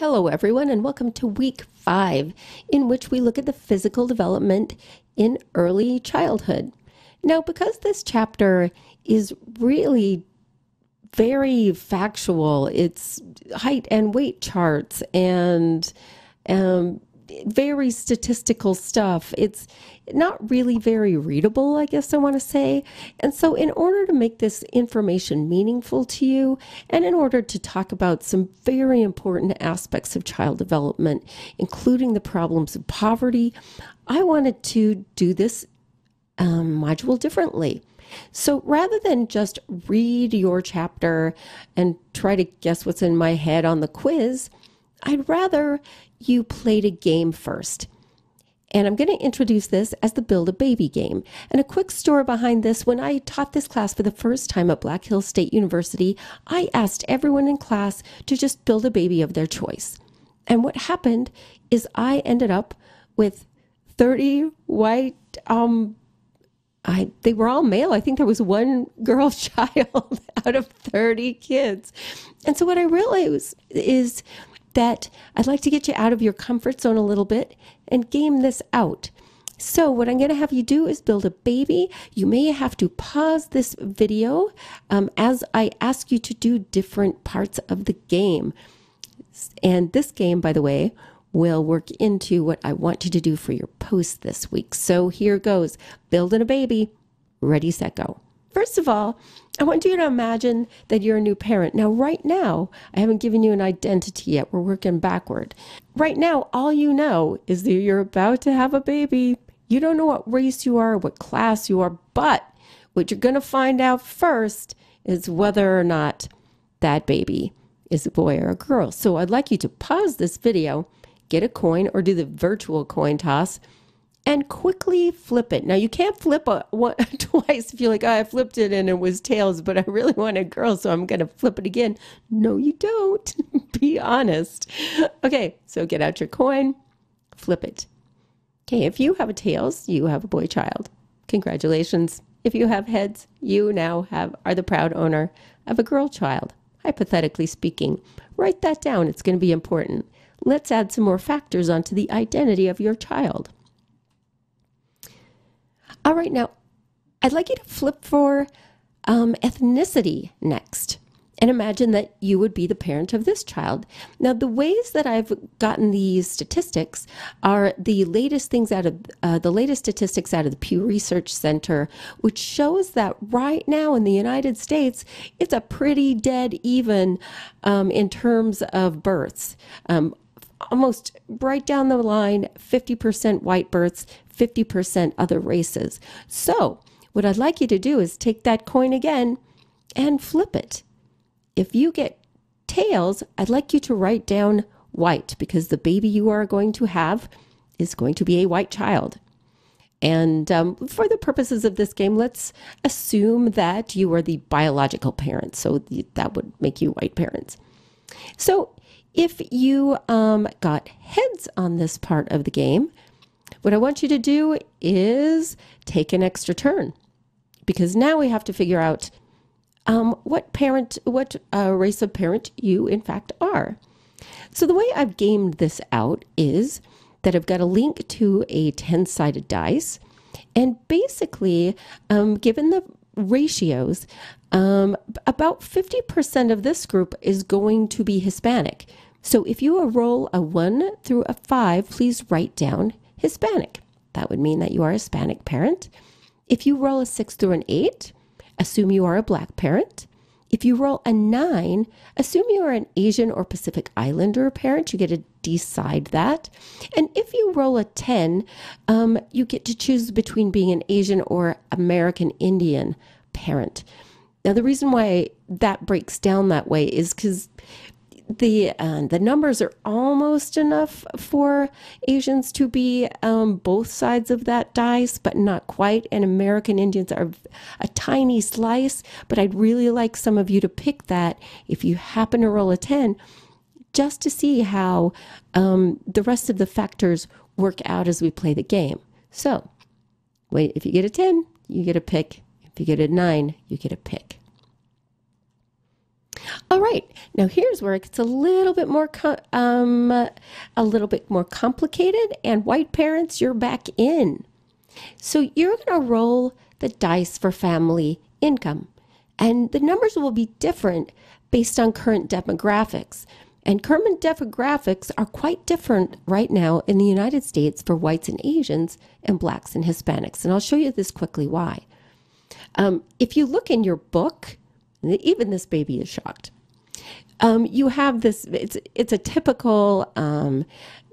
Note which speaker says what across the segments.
Speaker 1: Hello, everyone, and welcome to week 5, in which we look at the physical development in early childhood. Now, because this chapter is really very factual, it's height and weight charts and very statistical stuff. It's not really very readable, I guess I want to say. And so in order to make this information meaningful to you, and in order to talk about some very important aspects of child development, including the problems of poverty, I wanted to do this module differently. So rather than just read your chapter and try to guess what's in my head on the quiz, I'd rather you played a game first. And I'm going to introduce this as the Build a Baby game. And a quick story behind this: when I taught this class for the first time at Black Hills State University, I asked everyone in class to just build a baby of their choice. And what happened is I ended up with 30 white, they were all male. I think there was one girl child out of 30 kids. And so what I realized is that I'd like to get you out of your comfort zone a little bit and game this out. So what I'm going to have you do is build a baby. You may have to pause this video as I ask you to do different parts of the game. And this game, by the way, will work into what I want you to do for your post this week. So here goes. Building a baby. Ready, set, go. First of all, I want you to imagine that you're a new parent. Now, right now, I haven't given you an identity yet. We're working backward. Right now, all you know is that you're about to have a baby. You don't know what race you are, what class you are, but what you're going to find out first is whether or not that baby is a boy or a girl. So I'd like you to pause this video, get a coin or do the virtual coin toss, and quickly flip it. Now, you can't flip twice if you're like, oh, I flipped it and it was tails, but I really want a girl, so I'm going to flip it again. No, you don't. Be honest. Okay, so get out your coin, flip it. Okay, if you have a tails, you have a boy child. Congratulations. If you have heads, you now are the proud owner of a girl child. Hypothetically speaking, write that down. It's going to be important. Let's add some more factors onto the identity of your child. All right, now, I'd like you to flip for ethnicity next. And imagine that you would be the parent of this child. Now, the ways that I've gotten these statistics are the latest statistics out of the Pew Research Center, which shows that right now in the United States, it's a pretty dead even in terms of births. Almost right down the line, 50% white births, 50% other races. So what I'd like you to do is take that coin again and flip it. If you get tails, I'd like you to write down white, because the baby you are going to have is going to be a white child. And for the purposes of this game, let's assume that you are the biological parent. So that would make you white parents. So if you got heads on this part of the game, what I want you to do is take an extra turn, because now we have to figure out what race of parent you in fact are. So the way I've gamed this out is that I've got a link to a 10-sided dice, and basically, given the ratios, about 50% of this group is going to be Hispanic. So if you roll a 1 through a 5, please write down Hispanic. That would mean that you are a Hispanic parent. If you roll a 6 through an 8, assume you are a Black parent. If you roll a 9, assume you are an Asian or Pacific Islander parent. You get to decide that. And if you roll a 10, you get to choose between being an Asian or American Indian parent. Now, the reason why that breaks down that way is because the numbers are almost enough for Asians to be both sides of that dice, but not quite. And American Indians are a tiny slice, but I'd really like some of you to pick that if you happen to roll a 10, just to see how the rest of the factors work out as we play the game. So, wait, if you get a 10, you get a pick. If you get a 9, you get a pick. All right, now here's where it gets a little bit more complicated. And white parents, you're back in. So you're going to roll the dice for family income, and the numbers will be different based on current demographics. And current demographics are quite different right now in the United States for whites and Asians and blacks and Hispanics. And I'll show you this quickly why. If you look in your book, even this baby is shocked. You have this, it's a typical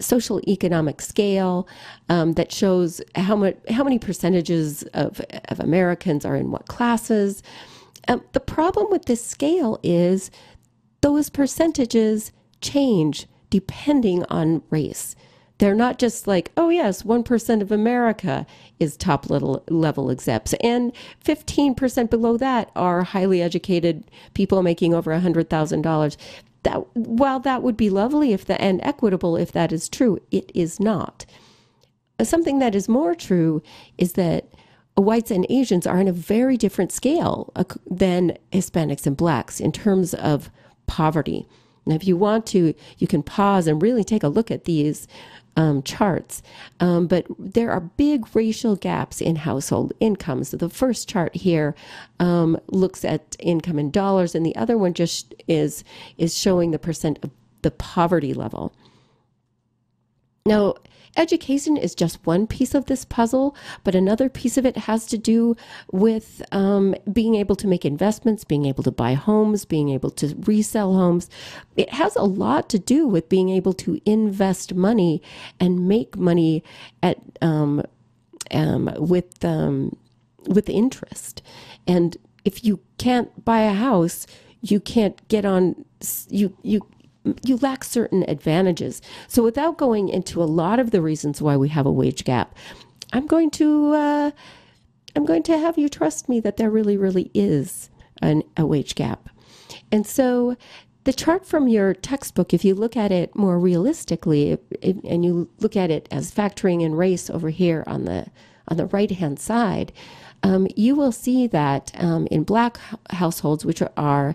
Speaker 1: social economic scale that shows how many percentages of Americans are in what classes. The problem with this scale is those percentages change depending on race. They're not just like, oh yes, 1% of America is top level execs, and 15% below that are highly educated people making over $100,000. That, while that would be lovely and equitable if that is true, it is not. Something that is more true is that whites and Asians are in a very different scale than Hispanics and blacks in terms of poverty. Now, if you want to, you can pause and really take a look at these charts. But there are big racial gaps in household incomes. So the first chart here looks at income in dollars, and the other one just is showing the percent of the poverty level. Now, education is just one piece of this puzzle, but another piece of it has to do with being able to make investments, being able to buy homes, being able to resell homes. It has a lot to do with being able to invest money and make money at with interest. And if you can't buy a house, you can't get on you lack certain advantages. So without going into a lot of the reasons why we have a wage gap, I'm going to have you trust me that there really, really is a wage gap. And so the chart from your textbook, if you look at it more realistically, and you look at it as factoring in race over here on the right-hand side, you will see that in black households, which are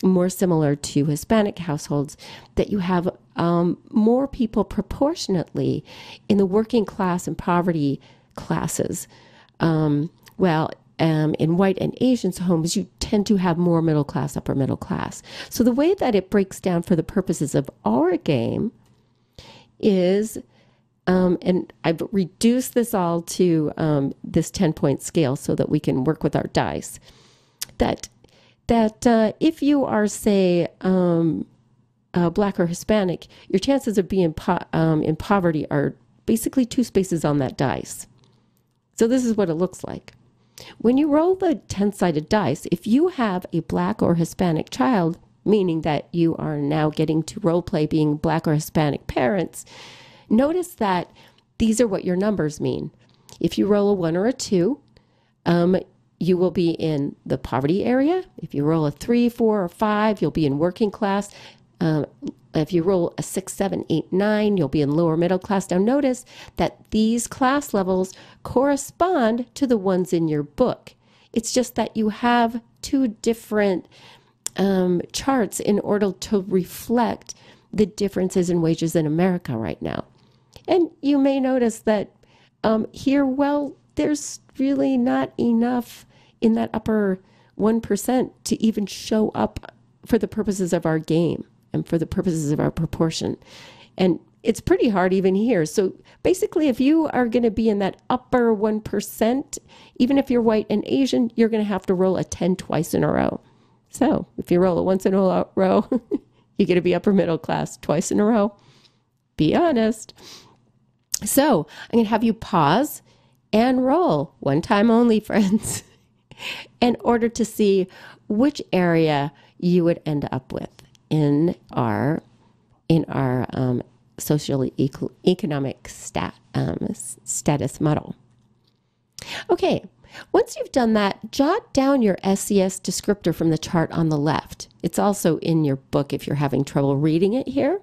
Speaker 1: more similar to Hispanic households, that you have more people proportionately in the working class and poverty classes. In white and Asian homes, you tend to have more middle class, upper middle class. So the way that it breaks down for the purposes of our game is, and I've reduced this all to this 10-point scale so that we can work with our dice, that if you are, say, black or Hispanic, your chances of being in poverty are basically 2 spaces on that dice. So this is what it looks like. When you roll the 10-sided dice, if you have a black or Hispanic child, meaning that you are now getting to role play being black or Hispanic parents, notice that these are what your numbers mean. If you roll a 1 or a 2, you will be in the poverty area. If you roll a 3, 4, or 5, you'll be in working class. If you roll a 6, 7, 8, 9, you'll be in lower middle class. Now notice that these class levels correspond to the ones in your book. It's just that you have 2 different charts in order to reflect the differences in wages in America right now. And you may notice that here, well, there's really not enough in that upper 1% to even show up for the purposes of our game and for the purposes of our proportion. And it's pretty hard even here. So basically, if you are going to be in that upper 1%, even if you're white and Asian, you're going to have to roll a 10 twice in a row. So if you roll it once in a row, you're going to be upper middle class twice in a row. Be honest. So I'm going to have you pause and roll 1 time only, friends, in order to see which area you would end up with in our socio-economic status model. Okay, once you've done that, jot down your SES descriptor from the chart on the left. It's also in your book if you're having trouble reading it here.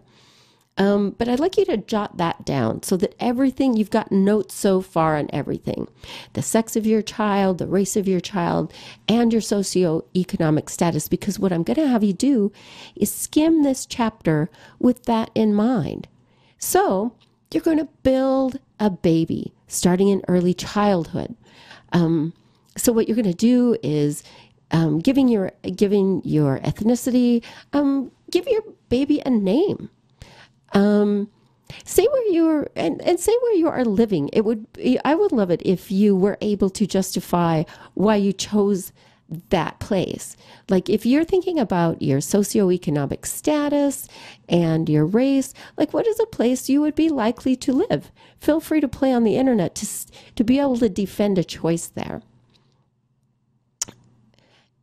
Speaker 1: But I'd like you to jot that down so that everything, you've got notes so far on everything: the sex of your child, the race of your child, and your socioeconomic status. Because what I'm going to have you do is skim this chapter with that in mind. So you're going to build a baby starting in early childhood. So what you're going to do is giving your ethnicity, give your baby a name. Say where you're and say where you are living. I would love it if you were able to justify why you chose that place. Like if you're thinking about your socioeconomic status and your race, like what is a place you would be likely to live? Feel free to play on the internet to be able to defend a choice there.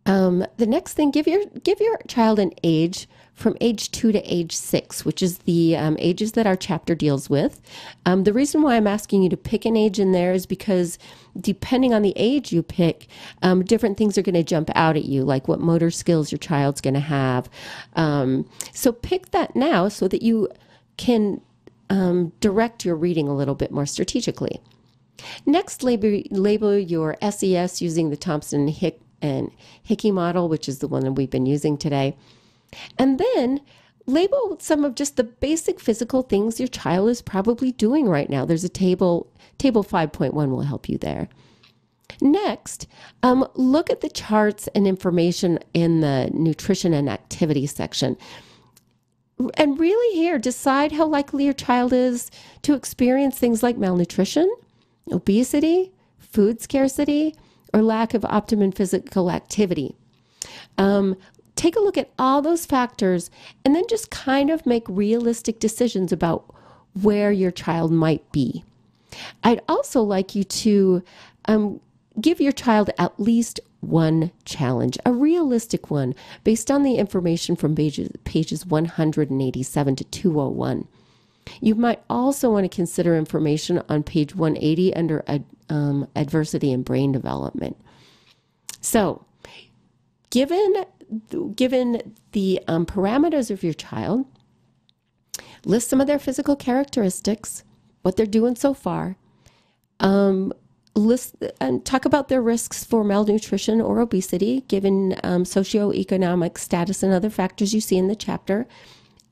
Speaker 1: The next thing, give your child an age from age 2 to age 6, which is the ages that our chapter deals with. The reason why I'm asking you to pick an age in there is because depending on the age you pick, different things are going to jump out at you, like what motor skills your child's going to have. So pick that now so that you can direct your reading a little bit more strategically. Next, label your SES using the Thompson and Hickey model, which is the one that we've been using today. And then label some of just the basic physical things your child is probably doing right now. There's a table 5.1 will help you there. Next, look at the charts and information in the nutrition and activity section. And really here, decide how likely your child is to experience things like malnutrition, obesity, food scarcity, or lack of optimum physical activity. Take a look at all those factors and then just kind of make realistic decisions about where your child might be. I'd also like you to give your child at least one challenge, a realistic one, based on the information from pages 187 to 201. You might also want to consider information on page 180 under adversity and brain development. So, given the parameters of your child, list some of their physical characteristics, what they're doing so far. List and talk about their risks for malnutrition or obesity, given socioeconomic status and other factors you see in the chapter,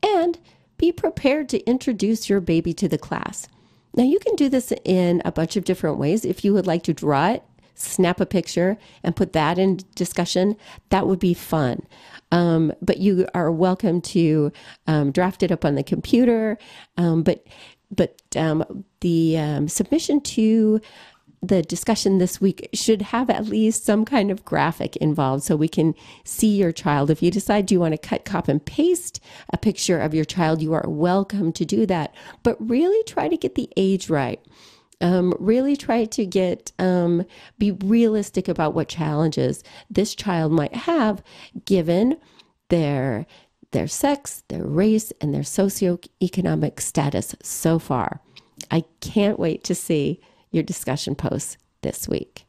Speaker 1: and be prepared to introduce your baby to the class. Now, you can do this in a bunch of different ways. If you would like to draw it, snap a picture, and put that in discussion, that would be fun. But you are welcome to draft it up on the computer. But the submission to the discussion this week should have at least some kind of graphic involved so we can see your child. If you decide you want to cut, copy, and paste a picture of your child, you are welcome to do that. But really try to get the age right. Really try to be realistic about what challenges this child might have given their sex, their race, and their socioeconomic status so far. I can't wait to see your discussion posts this week.